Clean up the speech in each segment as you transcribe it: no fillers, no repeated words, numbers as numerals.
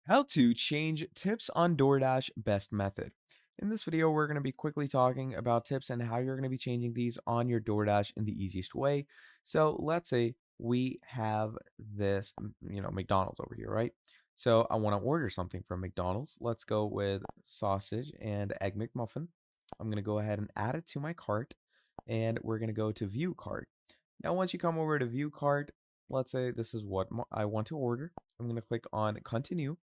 How to change tips on DoorDash best method. In this video, we're going to be quickly talking about tips and how you're going to be changing these on your DoorDash in the easiest way. So let's say we have this, McDonald's over here, right? So I want to order something from McDonald's. Let's go with sausage and egg McMuffin. I'm going to go ahead and add it to my cart, and we're going to go to view cart. Now, once you come over to view cart, let's say this is what I want to order. I'm going to click on continue.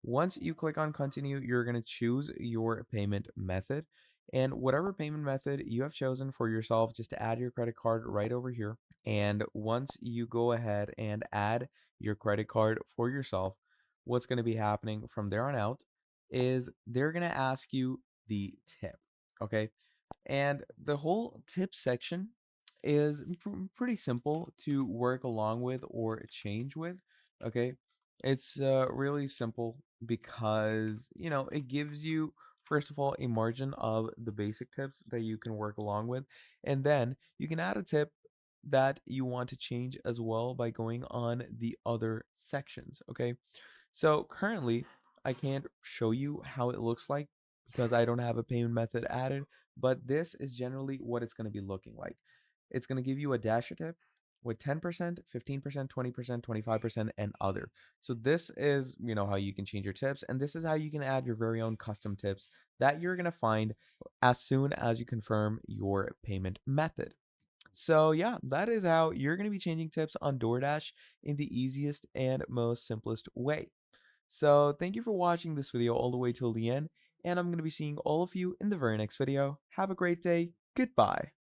Once you click on continue, you're going to choose your payment method. And whatever payment method you have chosen for yourself, just add your credit card right over here. And once you go ahead and add your credit card for yourself, what's going to be happening from there on out is they're going to ask you the tip. Okay. And the whole tip section is pretty simple to work along with or change with. Okay. It's really simple because, it gives you, first of all, a margin of the basic tips that you can work along with. And then you can add a tip that you want to change as well by going on the other sections. Okay. So currently, I can't show you how it looks like because I don't have a payment method added, but this is generally what it's going to be looking like. It's going to give you a dasher tip with 10%, 15%, 20%, 25%, and other. So this is, how you can change your tips, and this is how you can add your very own custom tips that you're going to find as soon as you confirm your payment method. So yeah, that is how you're going to be changing tips on DoorDash in the easiest and most simplest way. So thank you for watching this video all the way till the end, and I'm going to be seeing all of you in the very next video. Have a great day. Goodbye.